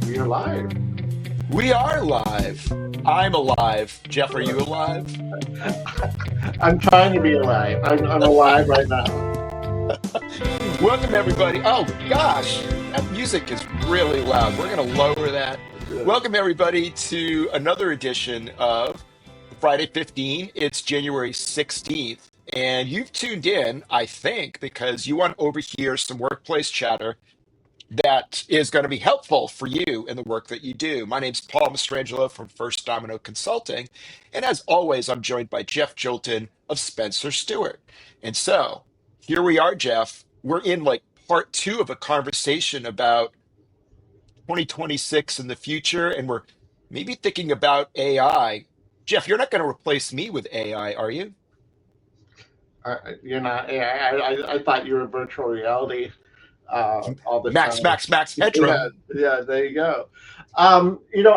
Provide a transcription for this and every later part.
We are live. We are live. I'm alive. Jeff, are you alive? I'm trying to be alive. I'm alive right now. Welcome, everybody. Oh, gosh, that music is really loud. We're going to lower that. Welcome, everybody, to another edition of Friday 15. It's January 16th. And you've tuned in, I think, because you want to overhear some workplace chatter that is going to be helpful for you in the work that you do. My name's Paul Mastrangelo from First Domino Consulting. And as always, I'm joined by Jeff Jolton of Spencer Stewart. And so here we are, Jeff. We're in like part two of a conversation about 2026 and the future. And we're maybe thinking about AI. Jeff, you're not going to replace me with AI, are you? You're not. I thought you were virtual reality all the Max, time. Max, Max Yeah, Headroom. yeah. There you go.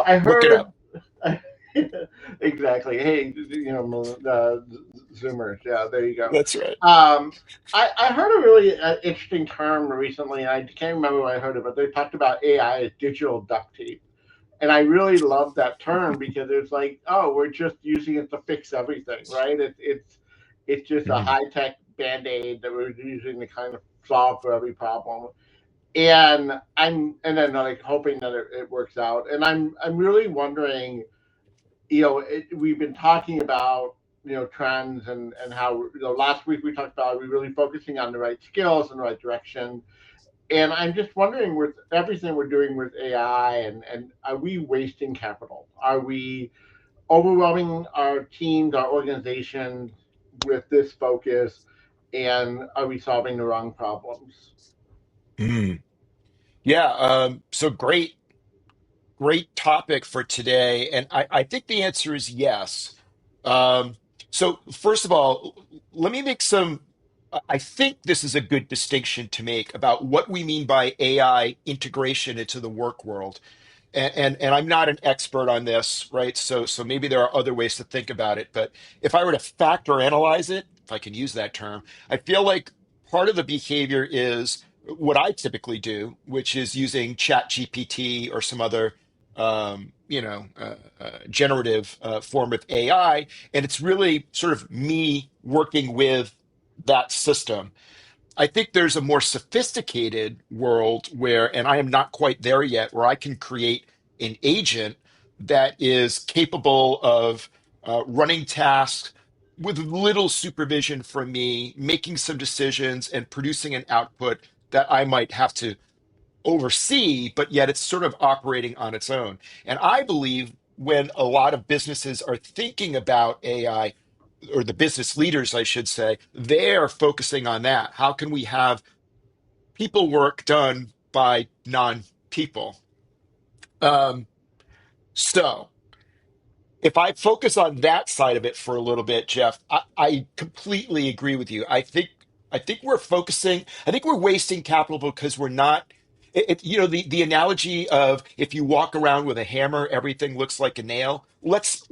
I Look it heard up. exactly. Hey, Zoomers. Yeah, there you go. That's right. Um, I heard a really interesting term recently. I can't remember where I heard it, but they talked about AI as digital duct tape. And I really love that term because it's like, oh, we're just using it to fix everything, right? It's just a Mhm. high tech band aid that we're using to kind of solve for every problem. And then like hoping that it works out. And I'm really wondering, we've been talking about trends and how last week we talked about, are we really focusing on the right skills and the right direction, and I'm just wondering, with everything we're doing with AI, and are we wasting capital? Are we overwhelming our teams, our organizations with this focus? And are we solving the wrong problems? Mm. Yeah, so great topic for today. And I think the answer is yes. Um, so, first of all, let me make some. I think this is a good distinction to make about what we mean by AI integration into the work world. And I'm not an expert on this, right? So maybe there are other ways to think about it. But if I were to factor analyze it, if I can use that term, I feel like part of the behavior is what I typically do, which is using Chat GPT or some other generative form of AI. And it's really sort of me working with that system. I think there's a more sophisticated world where, and I am not quite there yet, where I can create an agent that is capable of running tasks with little supervision from me, making some decisions and producing an output that I might have to oversee, but yet it's sort of operating on its own. And I believe when a lot of businesses are thinking about AI, or the business leaders, I should say, they're focusing on that. How can we have people work done by non-people? Um, so if I focus on that side of it for a little bit, Jeff, I completely agree with you. I think we're focusing. I think we're wasting capital because we're not. The analogy of if you walk around with a hammer, everything looks like a nail. Let's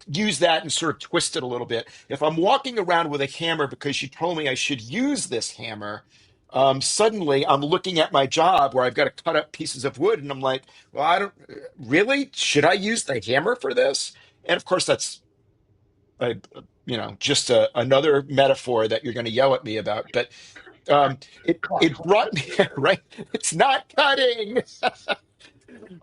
use that and sort of twist it a little bit. If I'm walking around with a hammer because you told me I should use this hammer, suddenly I'm looking at my job where I've got to cut up pieces of wood, and I'm like, well, I don't really, should I use the hammer for this? And of course, that's uh, just another metaphor that you're going to yell at me about. But it brought me right. It's not cutting.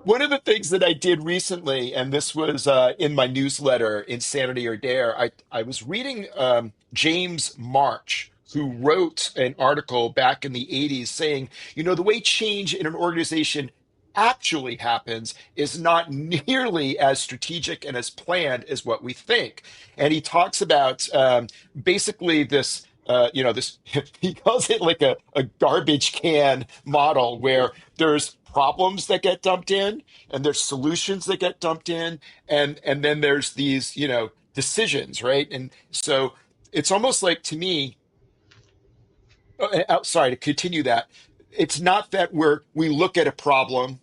One of the things that I did recently, and this was in my newsletter, Insanity or Dare, I was reading James March, who wrote an article back in the 80s saying, the way change in an organization actually happens is not nearly as strategic and as planned as what we think. And he talks about basically this. This he calls it like a garbage can model where there's problems that get dumped in and there's solutions that get dumped in and then there's these decisions, right? And so it's almost like, to me, sorry to continue that, it's not that we look at a problem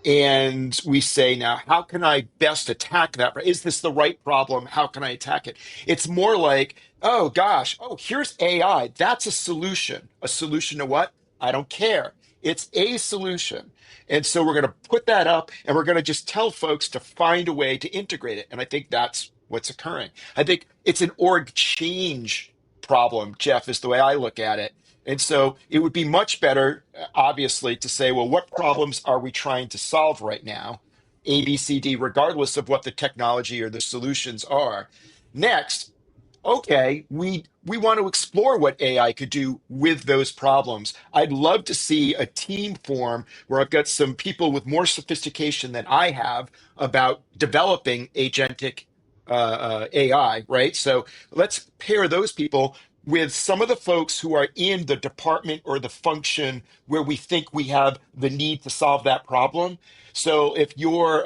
and we say, now how can I best attack that? Is this the right problem? How can I attack it? It's more like, oh gosh, oh, here's AI, that's a solution to what? I don't care. It's a solution. And so we're going to put that up and we're going to just tell folks to find a way to integrate it. And I think that's what's occurring. I think it's an org change problem, Jeff, is the way I look at it. And so it would be much better, obviously, to say, well, what problems are we trying to solve right now? A, B, C, D, regardless of what the technology or the solutions are. Next, okay, we want to explore what AI could do with those problems. I'd love to see a team form where I've got some people with more sophistication than I have about developing agentic AI, right? So let's pair those people with some of the folks who are in the department or the function where we think we have the need to solve that problem. So if you're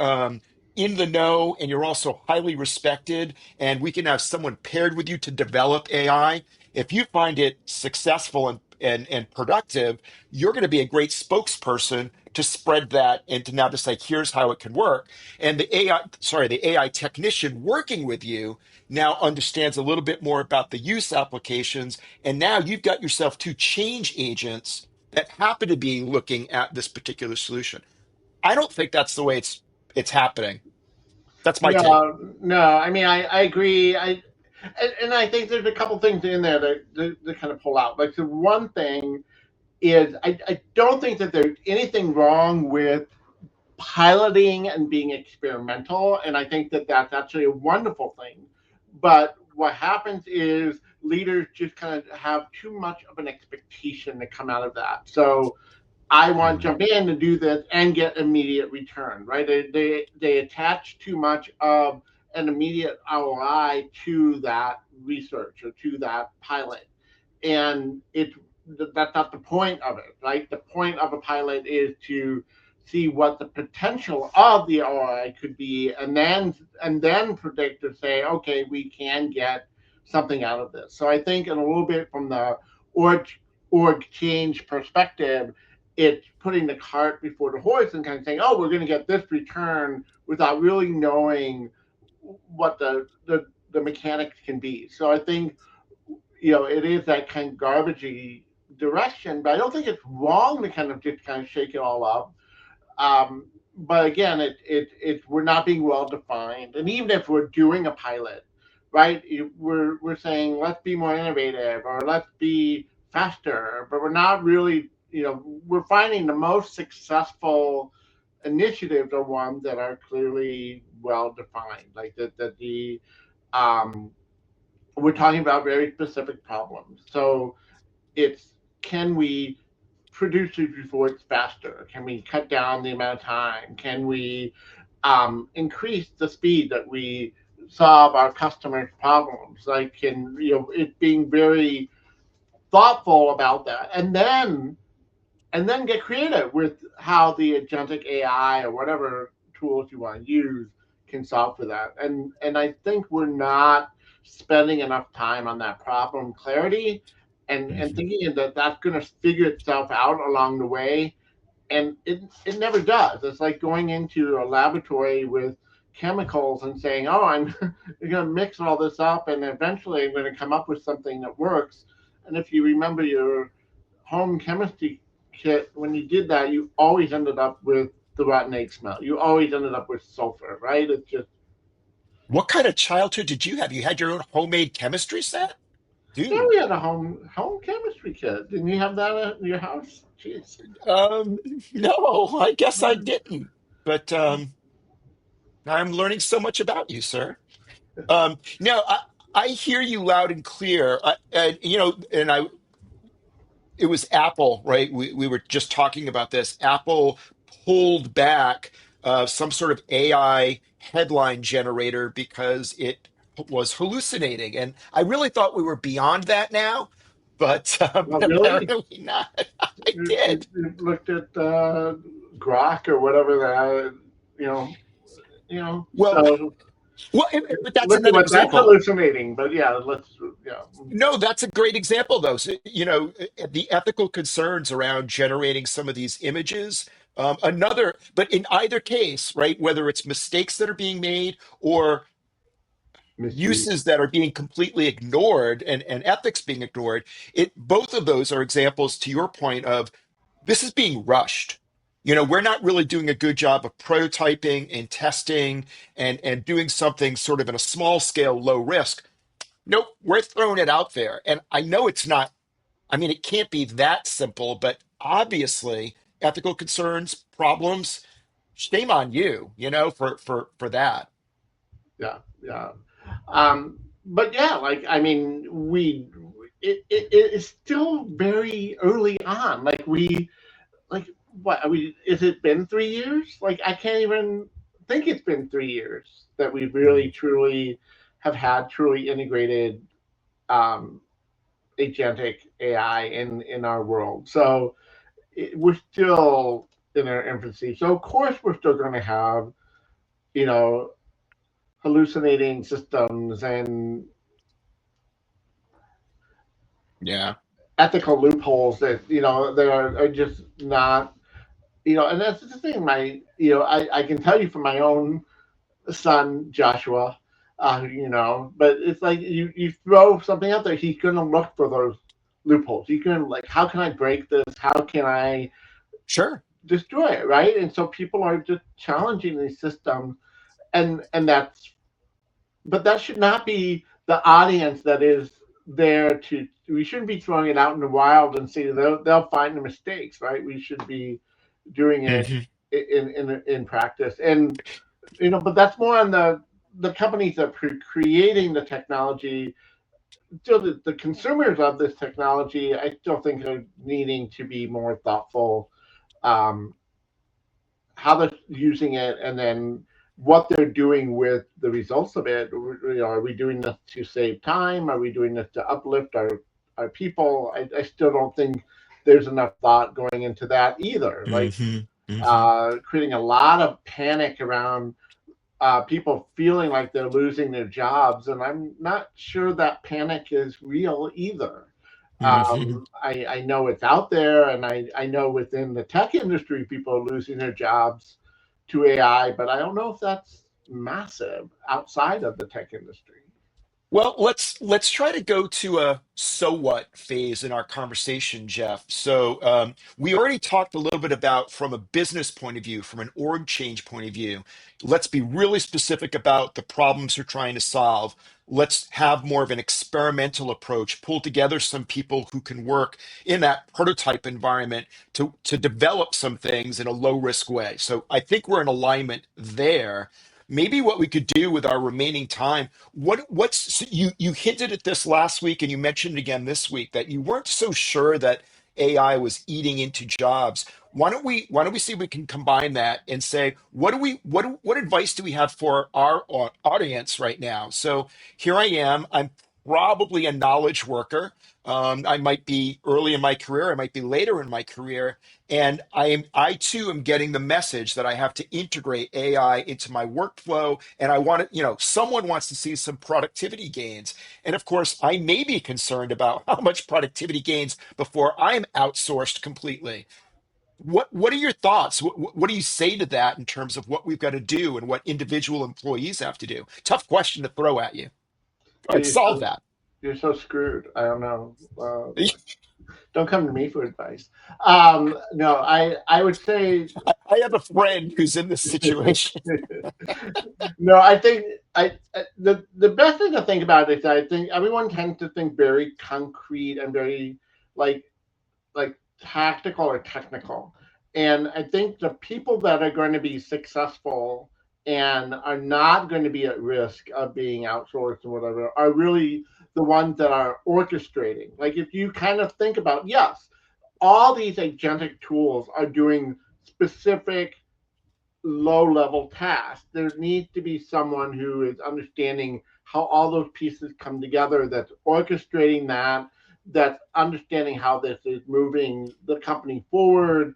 in the know and you're also highly respected, and we can have someone paired with you to develop AI. If you find it successful and productive, you're going to be a great spokesperson to spread that and to now to say, here's how it can work. And the AI technician working with you now understands a little bit more about the use applications. And now you've got yourself two change agents that happen to be looking at this particular solution. I don't think that's the way it's happening. That's my take. No. I mean, I agree. And I think there's a couple things in there that kind of pull out. Like the one thing is, I don't think that there's anything wrong with piloting and being experimental, and I think that that's actually a wonderful thing. But what happens is leaders just kind of have too much of an expectation to come out of that. So I want to Mm, jump in to do this and get immediate return, right? They attach too much of an immediate ROI to that research or to that pilot, and that's not the point of it, right? The point of a pilot is to see what the potential of the ROI could be, and then predict to say, okay, we can get something out of this. So I think, in a little bit from the org org change perspective, it's putting the cart before the horse and kind of saying, oh, we're going to get this return without really knowing what the mechanics can be. So I think, it is that kind of garbagey direction, but I don't think it's wrong to kind of just kind of shake it all up. But again, we're not being well defined, and even if we're doing a pilot, right? We're saying let's be more innovative or let's be faster, but we're not really, we're finding the most successful initiatives are ones that are clearly well defined, like that the um, we're talking about very specific problems. So it's, can we produce these reports faster? Can we cut down the amount of time? Can we increase the speed that we solve our customers' problems? Like, can, it being very thoughtful about that, and then get creative with how the agentic AI or whatever tools you want to use can solve for that. And I think we're not spending enough time on that problem clarity, and mhm. thinking that that's going to figure itself out along the way. And it never does. It's like going into a laboratory with chemicals and saying, oh, I'm going to mix all this up and eventually I'm going to come up with something that works. And if you remember your home chemistry kit, when you did that, you always ended up with the rotten egg smell. You always ended up with sulfur, right? It's just, What kind of childhood did you have? You had your own homemade chemistry set? yeah, Dude, we had a home chemistry kit. Didn't you have that at your house? Jeez. um, no, I guess I didn't. But I'm learning so much about you, sir. No, I hear you loud and clear. And it was Apple, right? We were just talking about this. Apple pulled back some sort of AI headline generator because it was hallucinating, and I really thought we were beyond that now, but Well, but really? apparently not. I You, you, did. you looked at Grok or whatever that, Well, so but that's look at another what that's example. hallucinating. But yeah, yeah. No, that's a great example, though. So, the ethical concerns around generating some of these images. But in either case, right, whether it's mistakes that are being made or Misuse. uses that are being completely ignored and ethics being ignored, both of those are examples, to your point, of this is being rushed. We're not really doing a good job of prototyping and testing and doing something sort of in a small scale, low risk. Nope, we're throwing it out there. And I know it's not, I mean, it can't be that simple, but obviously ethical concerns, problems, shame on you, for that. Yeah, yeah. But yeah, like I mean, it's still very early on. Like what? I mean, is it been 3 years? Like I can't even think it's been 3 years that we've really Mm. truly have had truly integrated um, agentic AI in our world. So we're still in our infancy. So of course we're still going to have you know hallucinating systems and Yeah, ethical loopholes that that are just not and that's the thing. I can tell you from my own son Joshua, but it's like you throw something out there, he's gonna look for those loopholes. He's gonna like, how can I break this? How can I sure. destroy it? Right? And so people are just challenging these systems, and that's but that should not be the audience that is there to. We shouldn't be throwing it out in the wild and see they'll find the mistakes, right? We should be doing it Hmm. in practice, and but that's more on the companies that are creating the technology. Still, the consumers of this technology, I still think are needing to be more thoughtful. Um, how they're using it, and then what they're doing with the results of it. Are we doing this to save time? Are we doing this to uplift our people? I still don't think there's enough thought going into that either. Like Hmm. Hmm. creating a lot of panic around people feeling like they're losing their jobs, and I'm not sure that panic is real either. Hmm. I know it's out there, and I know within the tech industry, people are losing their jobs to AI, but I don't know if that's massive outside of the tech industry. Well, let's try to go to a so what phase in our conversation, Jeff. So we already talked a little bit about from a business point of view, from an org change point of view. Let's be really specific about the problems you're trying to solve. Let's have more of an experimental approach, pull together some people who can work in that prototype environment to develop some things in a low risk way. So I think we're in alignment there. Maybe what we could do with our remaining time, what's so you hinted at this last week and you mentioned it again this week that you weren't so sure that AI was eating into jobs. Why don't we see if we can combine that and say what advice do we have for our audience right now? So here I am. I'm probably a knowledge worker. I might be early in my career. I might be later in my career. And I too am getting the message that I have to integrate AI into my workflow. And I want to, someone wants to see some productivity gains. And of course, I may be concerned about how much productivity gains before I'm outsourced completely. What are your thoughts? What do you say to that in terms of what we've got to do and what individual employees have to do? Tough question to throw at you. All Yeah, right, solve that. you're so screwed. I don't know. Don't come to me for advice. No, I would say I have a friend who's in this situation. no. I think the best thing to think about is I think everyone tends to think very concrete and very like like tactical or technical. And I think the people that are going to be successful and are not going to be at risk of being outsourced or whatever are really the ones that are orchestrating. Like if you kind of think about, yes, all these agentic tools are doing specific low level tasks. There needs to be someone who is understanding how all those pieces come together, that's orchestrating that, that's understanding how this is moving the company forward,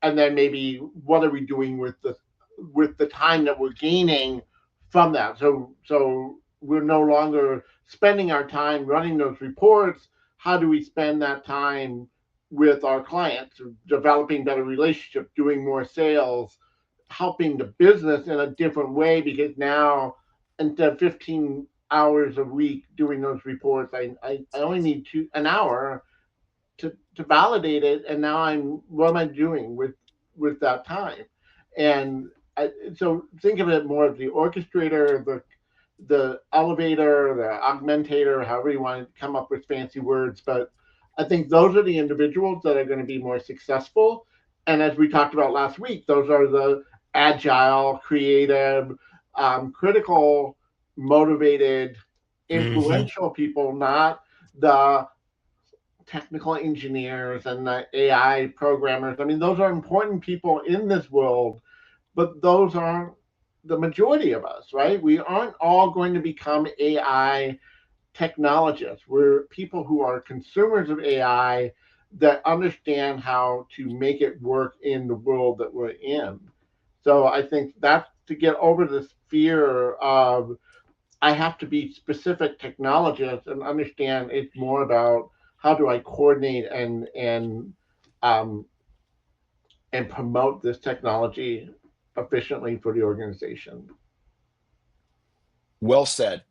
and then maybe what are we doing with the time that we're gaining from that. So we're no longer spending our time running those reports. How do we spend that time with our clients, developing better relationships, doing more sales, helping the business in a different way, because now instead of 15 hours a week doing those reports, I only need an hour, to validate it, and now I'm what am I doing with that time? And so think of it more as the orchestrator, the elevator, the augmentator, however you want to come up with fancy words. But I think those are the individuals that are going to be more successful. And as we talked about last week, those are the agile, creative, critical, motivated, Hmm. influential people, not the technical engineers and the AI programmers. I mean, those are important people in this world, but those aren't the majority of us, right? We aren't all going to become AI technologists. We're people who are consumers of AI that understand how to make it work in the world that we're in. So I think that's to get over this fear of I have to be specific technologist and understand it's more about how do I coordinate um, and promote this technology efficiently for the organization. Well said.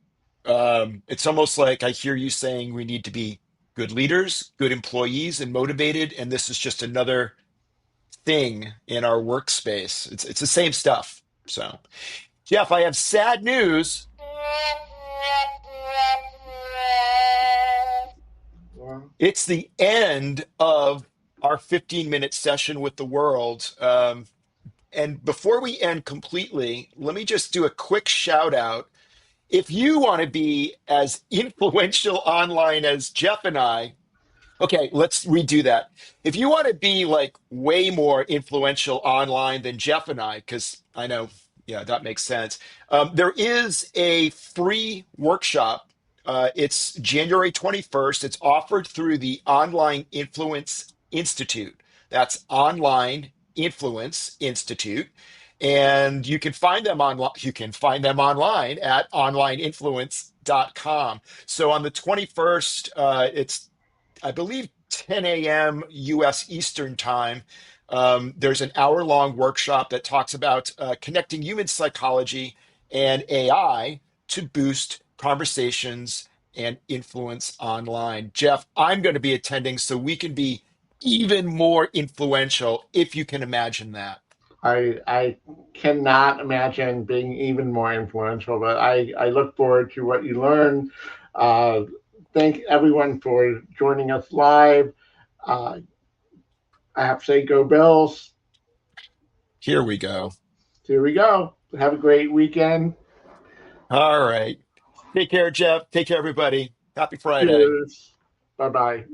It's almost like I hear you saying we need to be good leaders, good employees, and motivated. And this is just another thing in our workspace. It's the same stuff. So, Jeff, I have sad news. Well, It's the end of our 15-minute session with the world. And before we end completely, let me just do a quick shout out. If you want to be as influential online as Jeff and I, okay, let's redo that. If you want to be like way more influential online than Jeff and I, because I know, yeah, that makes sense. There is a free workshop. It's January 21st. It's offered through the Online Influence Institute. That's Online Influence Institute. And you can find them online. You can find them online at onlineinfluence.com. So on the 21st, it's I believe 10 a.m. US Eastern Time. There's an hour-long workshop that talks about connecting human psychology and AI to boost conversations and influence online. Jeff, I'm going to be attending so we can be even more influential, if you can imagine that. I cannot imagine being even more influential, but I look forward to what you learn. Uh, thank everyone for joining us live. Uh, I have to say, go Bills. Here we go. Here we go. Have a great weekend. All right. Take care, Jeff. Take care, everybody. Happy Friday. Cheers. Bye bye.